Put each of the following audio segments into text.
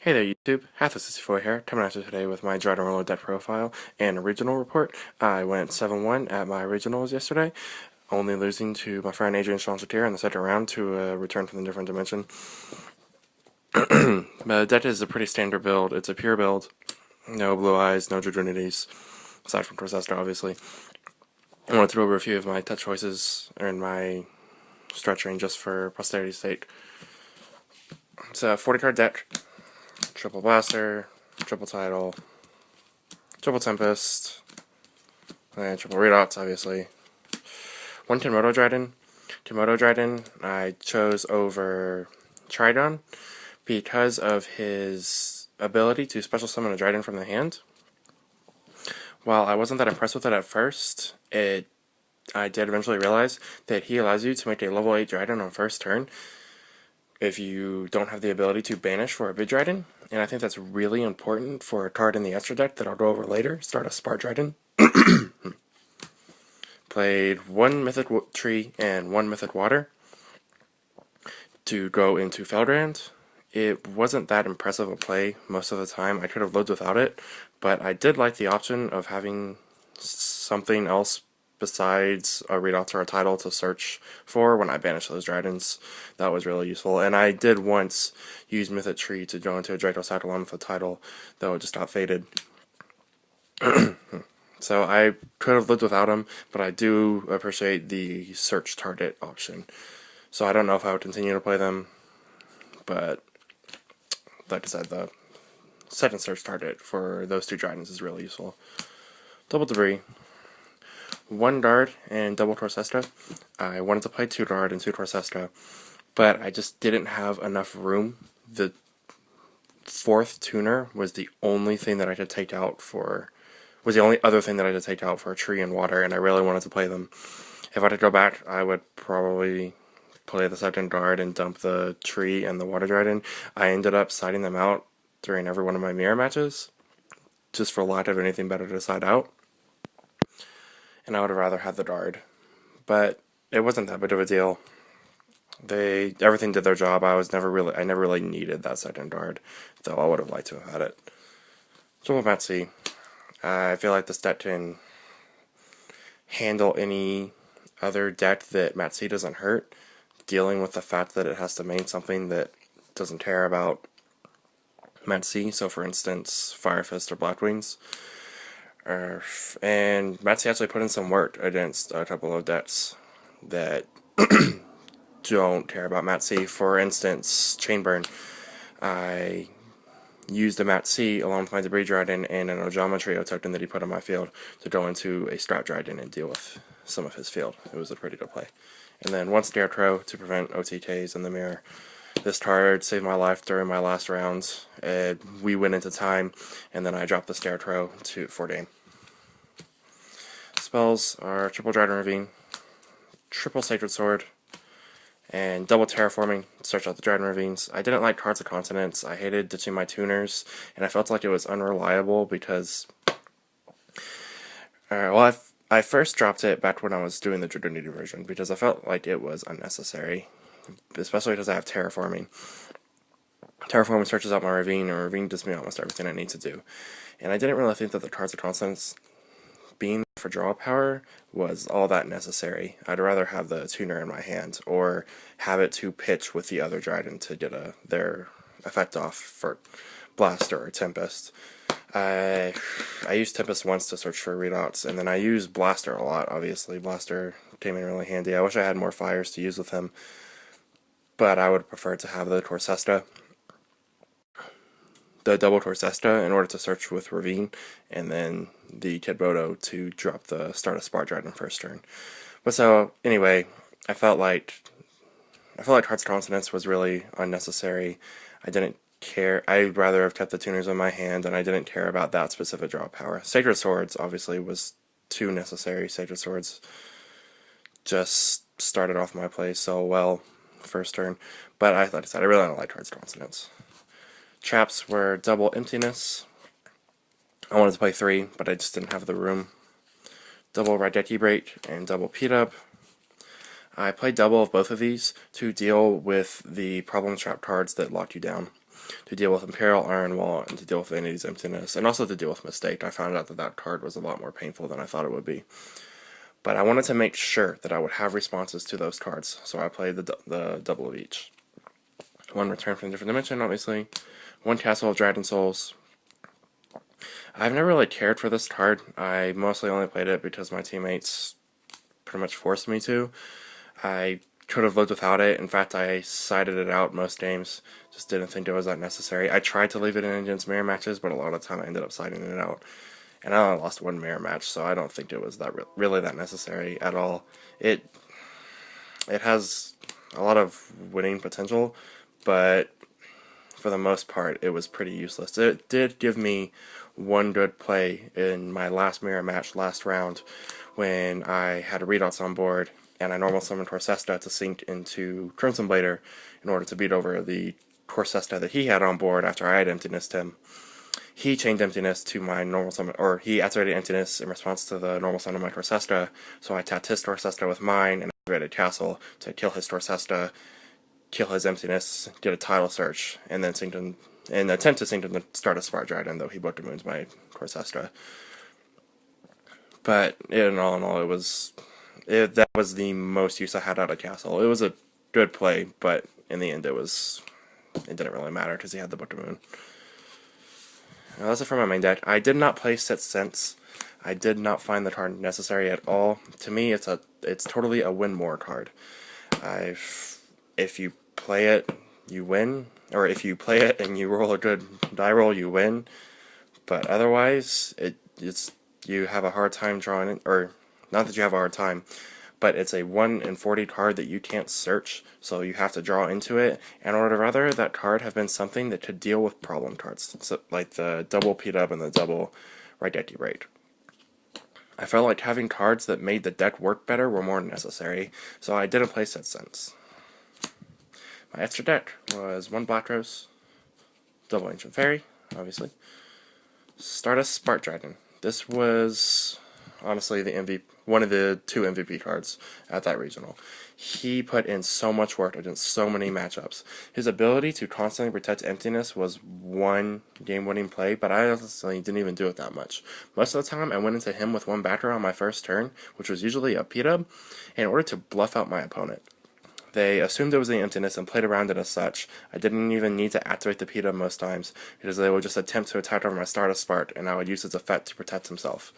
Hey there YouTube, Hatha64 here, coming at you today with my Dragon Roller deck profile and original report. I went 7-1 at my originals yesterday, only losing to my friend Adrian Chantier in the second round to a return from the different dimension. The deck is a pretty standard build. It's a pure build, no blue eyes, no Dragonities, aside from Torcesta obviously. I want to throw over a few of my touch choices and my stretching just for posterity's sake. It's a 40 card deck. Triple Blaster, Triple Tidal, Triple Tempest, and Triple Redots, obviously. One Komodo Dryden. Komodo Dryden I chose over Tridon because of his ability to special summon a Dryden from the hand. While I wasn't that impressed with it at first, I did eventually realize that he allows you to make a level 8 Dryden on first turn if you don't have the ability to banish for a big Dryden, and I think that's really important for a card in the extra deck that I'll go over later. Start a Spark Dryden. Played one Mythic Tree and one Mythic Water to go into Feldrand. It wasn't that impressive a play most of the time. I could have lived without it, but I did like the option of having something else besides a Redots or a Tidal to search for when I banished those Drydens. That was really useful. And I did once use Mythic Tree to go into a Draco Cyclone with a Tidal, though it just got faded. So I could have lived without him, but I do appreciate the search target option. So I don't know if I would continue to play them, but like I said, the second search target for those two Drydens is really useful. Double Debris. One Guard and double Torcesta. I wanted to play 2 Guard and 2 Torcesta, but I just didn't have enough room. The 4th tuner was the only thing that I could take out for, was the only other thing that I could take out for a Tree and Water, and I really wanted to play them. If I could go back, I would probably play the second Guard and dump the Tree and the Water Dryden. I ended up siding them out during every one of my mirror matches, just for lack of anything better to side out. And I would have rather had the Guard, but it wasn't that big of a deal. Everything did their job. I never really needed that second Guard, though I would have liked to have had it. Triple Matsi. I feel like this deck can handle any other deck that Matsi doesn't hurt, dealing with the fact that it has to main something that doesn't care about Matsi. So, for instance, Fire Fist or Blackwings. And Matsi actually put in some work against a couple of decks that don't care about Matsi. For instance, Chainburn. I used a Matsi along with my Debris Dryden and an Ojama Trio token that he put on my field to go into a Strat Dryden and deal with some of his field. It was a pretty good play. And then one Scarecrow to prevent OTKs in the mirror. This card saved my life during my last rounds. We went into time, and then I dropped the Scarecrow for game. Spells are triple Dryden Ravine, triple Sacred Sword, and double Terraforming to search out the Dryden Ravines. I didn't like Cards of Continents. I hated ditching my tuners, and I felt like it was unreliable because... I first dropped it back when I was doing the Dragonity version because I felt like it was unnecessary, especially because I have Terraforming. Terraforming searches out my Ravine, and Ravine does me almost everything I need to do. And I didn't really think that the Cards of Continents being for draw power was all that necessary. I'd rather have the tuner in my hand, or have it to pitch with the other Dryden to get their effect off for Blaster or Tempest. I used Tempest once to search for Redots, and then I used Blaster a lot, obviously. Blaster came in really handy. I wish I had more fires to use with him, but I would prefer to have the Torcesta, the double Torcesta, in order to search with Ravine, and then the Kidbodo to drop the start of Spark Dryden first turn. But so, anyway, I felt like Heart's Consonance was really unnecessary. I didn't care. I'd rather have kept the tuners in my hand, and I didn't care about that specific draw power. Sacred Swords, obviously, was too necessary. Sacred Swords just started off my play so well first turn. But like I said, I really don't like Heart's Consonance. Traps were double Emptiness. I wanted to play 3, but I just didn't have the room. Double Raigeki Break and double P-Dub. I played double of both of these to deal with the problem trap cards that lock you down. to deal with Imperial Iron Wall, and to deal with Vanity's Emptiness, and also to deal with Mistake. I found out that that card was a lot more painful than I thought it would be. But I wanted to make sure that I would have responses to those cards, so I played the double of each. One Return from a Different Dimension, obviously. One Castle of Dragon Souls. I've never really cared for this card. I mostly only played it because my teammates pretty much forced me to. I could have lived without it. In fact, I sided it out most games. Just didn't think it was that necessary. I tried to leave it in against mirror matches, but a lot of the time I ended up siding it out. And I only lost one mirror match, so I don't think it was that really that necessary at all. It has a lot of winning potential, but for the most part, it was pretty useless. It did give me one good play in my last mirror match, last round, when I had a redots on board, and I normal summoned Corsesta to sync into Crimson Blader in order to beat over the Corsesta that he had on board after I had emptinessed him. He chained Emptiness to my normal summon, or he activated Emptiness in response to the normal summon of my Corsesta, so I tapped his Corsesta with mine, and activated Castle to kill his Corsesta, kill his Emptiness, get a title search, and then sync him, and attempt to sync him to start a Smart Dragon, though he Book of Moons my Corsesta. But in all, that was the most use I had out of Castle. It was a good play, but in the end it didn't really matter because he had the Book of Moon. Now, that's it for my main deck. I did not play Sixth Sense. I did not find the card necessary at all. To me, it's totally a win more card. If you play it, you win, or if you play it and you roll a good die roll, you win. But otherwise, you have a hard time drawing it, or not that you have a hard time, but it's a 1 in 40 card that you can't search, so you have to draw into it, and or rather that card have been something that could deal with problem cards, so, like the double P-Dub and the double Raigeki Braid. I felt like having cards that made the deck work better were more necessary, so I didn't play Sixth Sense. My extra deck was 1 Black Rose, double Ancient Fairy, obviously, Stardust Spark Dragon. This was honestly one of the 2 MVP cards at that regional. He put in so much work against so many matchups. His ability to constantly protect Emptiness was one game-winning play, but I honestly didn't even do it that much. Most of the time, I went into him with 1 backer on my first turn, which was usually a P-Dub, in order to bluff out my opponent. They assumed it was the Emptiness and played around it as such. I didn't even need to activate the P-Dub most times, because they would just attempt to attack over my Stardust Spark, and I would use his effect to protect himself.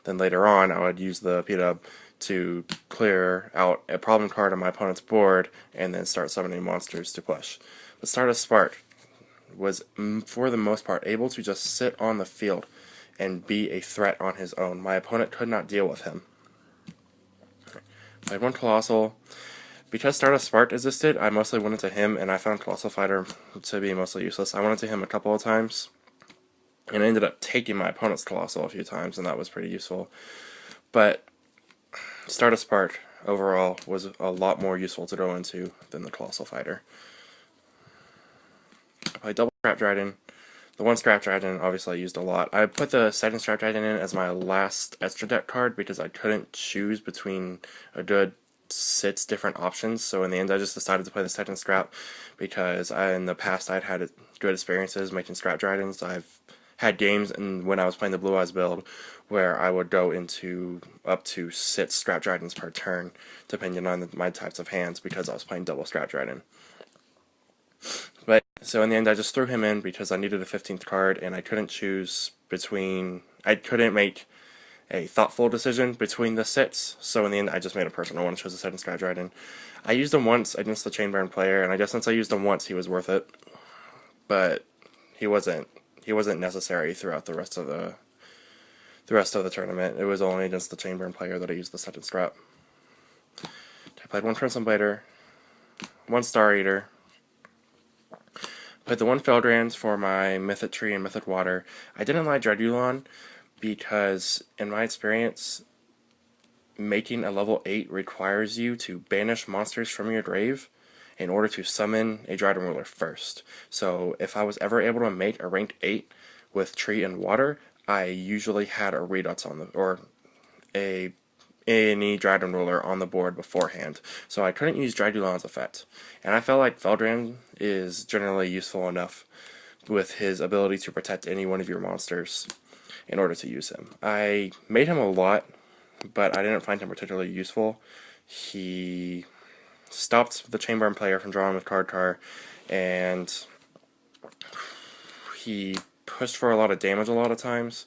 Then later on, I would use the P-Dub to clear out a problem card on my opponent's board, and then start summoning monsters to push. The Stardust Spark was, for the most part, able to just sit on the field and be a threat on his own. My opponent could not deal with him. I had 1 Colossal. Because Stardust Spark existed, I mostly went into him, and I found Colossal Fighter to be mostly useless. I went into him a couple of times, and I ended up taking my opponent's Colossal a few times, and that was pretty useful. But Stardust Spark, overall, was a lot more useful to go into than the Colossal Fighter. I played double Scrap Dragon. The 1 Scrap Dragon, obviously, I used a lot. I put the 2nd Scrap Dragon in as my last extra deck card because I couldn't choose between a good 6 different options, so in the end I just decided to play the 2nd Scrap because in the past I'd had good experiences making Scrap Dragons. I've had games when I was playing the Blue Eyes build where I would go into up to 6 Scrap Dragons per turn depending on my types of hands because I was playing double Scrap Dragon. But so in the end I just threw him in because I needed a 15th card and I couldn't make a thoughtful decision between the 6, so in the end I just made a personal one and chose the 2nd Scrap Dragon. I used him once against the Chainburn player, and I guess since I used him once, he was worth it. But he wasn't necessary throughout the rest of the tournament. It was only against the Chainburn player that I used the 2nd Scrap. I played 1 Crimson Blader, 1 Star Eater. Played the 1 Feldrand for my Mythic Tree and Mythic Water. I didn't like Dragulon because, in my experience, making a level 8 requires you to banish monsters from your grave in order to summon a Dragon Ruler first. So if I was ever able to make a ranked 8 with Tree and Water, I usually had a Redots or any Dragon Ruler on the board beforehand. So I couldn't use Dragulon's effect. And I felt like Feldrand is generally useful enough with his ability to protect any one of your monsters in order to use him. I made him a lot, but I didn't find him particularly useful. He stopped the Chamberlain player from drawing with card tar, and he pushed for a lot of damage a lot of times.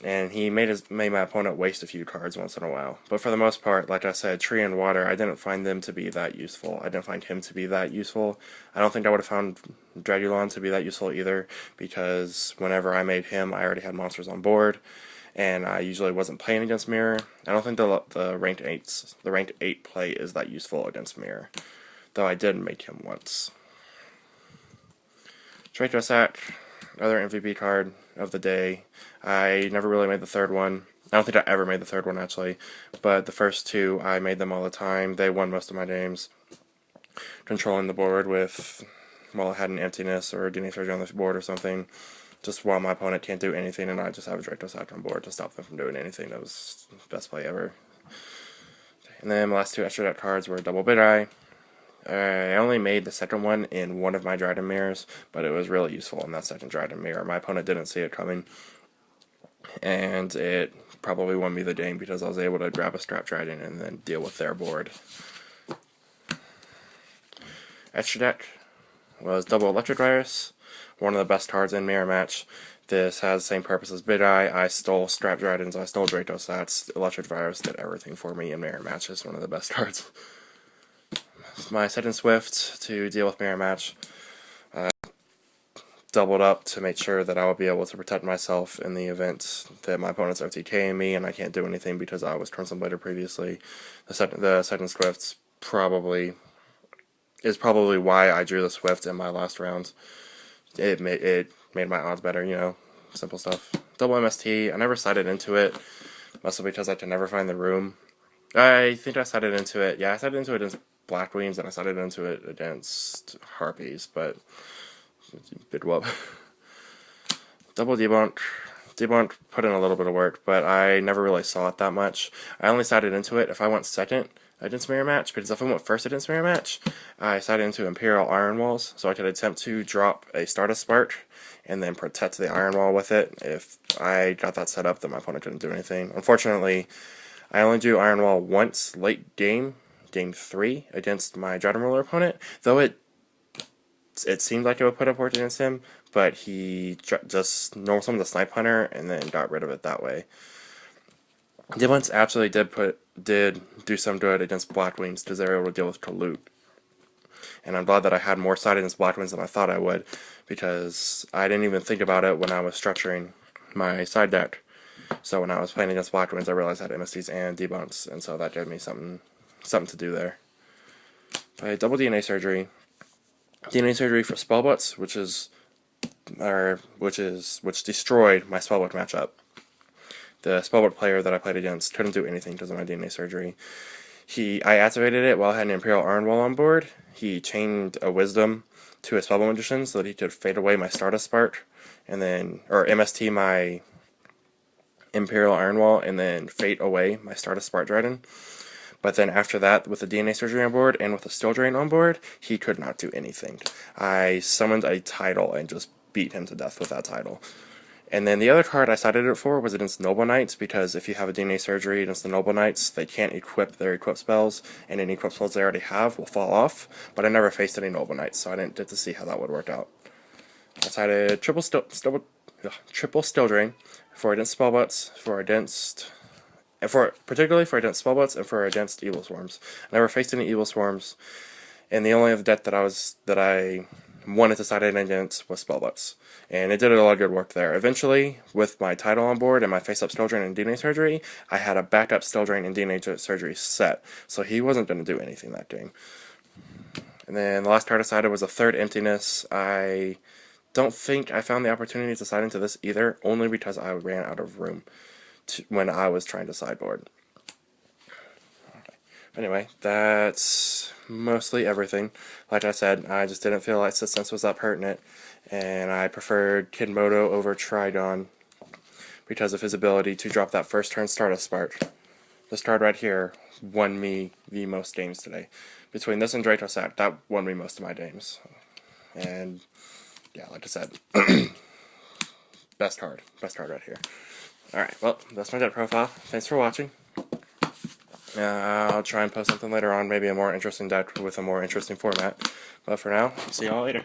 And he made my opponent waste a few cards once in a while. But for the most part, like I said, Tree and Water, I didn't find them to be that useful. I didn't find him to be that useful. I don't think I would have found Dragulon to be that useful either, because whenever I made him, I already had monsters on board, and I usually wasn't playing against Mirror. I don't think the ranked 8 play is that useful against Mirror, though I did make him once. Dracossack, other MVP card of the day. I never really made the third one. I don't think I ever made the third one, actually, but the first two, I made them all the time. They won most of my games. Controlling the board with, well, I had an emptiness or a DNA surgery on the board or something, just while my opponent can't do anything, and I just have a Dracossack on board to stop them from doing anything. That was the best play ever. And then my last two extra deck cards were Double Big Eye. I only made the second one in one of my Dryden Mirrors, but it was really useful in that second Dryden Mirror. My opponent didn't see it coming, and it probably won me the game because I was able to grab a Strap Dryden and then deal with their board. Extra deck was Double Electric Virus, one of the best cards in Mirror Match. This has the same purpose as Big Eye. I stole Strap Drydens, I stole Dracosacks. Electric Virus did everything for me in Mirror Match. It's one of the best cards. My second Swift to deal with Mirror Match. Doubled up to make sure that I would be able to protect myself in the event that my opponent's OTKing me and I can't do anything because I was Crimson Blader previously. The second Swift is probably why I drew the Swift in my last round. It made my odds better, you know, simple stuff. Double MST, I never sided into it, mostly because I could never find the room. I think I sided into it, yeah, I sided into it against Blackwings, and I sided into it against Harpies, but big whoop. Double Debunk. Debunk put in a little bit of work, but I never really saw it that much. I only sided into it if I went second against Mirror Match, because if I went first against Mirror Match, I sided into Imperial Iron Walls, so I could attempt to drop a Stardust Spark and then protect the Iron Wall with it. If I got that set up, then my opponent couldn't do anything. Unfortunately, I only drew Iron Wall once late game 3 against my Dread Ruler opponent, though it seemed like it would put up work against him, but he just normal summoned the Snipe Hunter and then got rid of it that way. Dibunts actually did do some good against Blackwings because they were able to deal with Kalut. And I'm glad that I had more side against Blackwings than I thought I would, because I didn't even think about it when I was structuring my side deck. So when I was playing against Blackwings, I realized I had MSTs and debunks, and so that gave me something to do there. I double DNA Surgery. DNA Surgery for Spellbooks, which destroyed my Spellbook matchup. The Spellbook player that I played against couldn't do anything because of my DNA Surgery. I activated it while I had an Imperial Iron Wall on board. He chained a Wisdom to a Spellbook Magician so that he could fade away my Stardust Spark, or MST my Imperial Iron Wall, and then fade away my Stardust Spark Dryden. But then after that, with the DNA Surgery on board and with the Still Drain on board, he could not do anything. I summoned a Tidal and just beat him to death with that Tidal. And then the other card I sided it for was against Noble Knights, because if you have a DNA Surgery against the Noble Knights, they can't equip their equip spells, and any equip spells they already have will fall off. But I never faced any Noble Knights, so I didn't get to see how that would work out. I sided triple Still Drain for against Spellbooks, particularly for against Spellbooks and for against Evil Swarms. I never faced any Evil Swarms, and the only other deck that I wanted to side in against was Spellbooks, and it did a lot of good work there. Eventually, with my Tidal on board and my face-up Still Drain and DNA Surgery, I had a backup Still Drain and DNA Surgery set, so he wasn't going to do anything that game. And then the last card I sided was a third Emptiness. I don't think I found the opportunity to side into this either, only because I ran out of room when I was trying to sideboard. Okay. Anyway, that's mostly everything. Like I said, I just didn't feel like Sense was that pertinent, and I preferred Kidmodo over Trigon because of his ability to drop that first turn Stardust Spark. This card right here won me the most games today. Between this and Dracossack, that won me most of my games. And yeah, like I said, best card right here. Alright, well, that's my deck profile. Thanks for watching. I'll try and post something later on, maybe a more interesting deck with a more interesting format. But for now, see y'all later.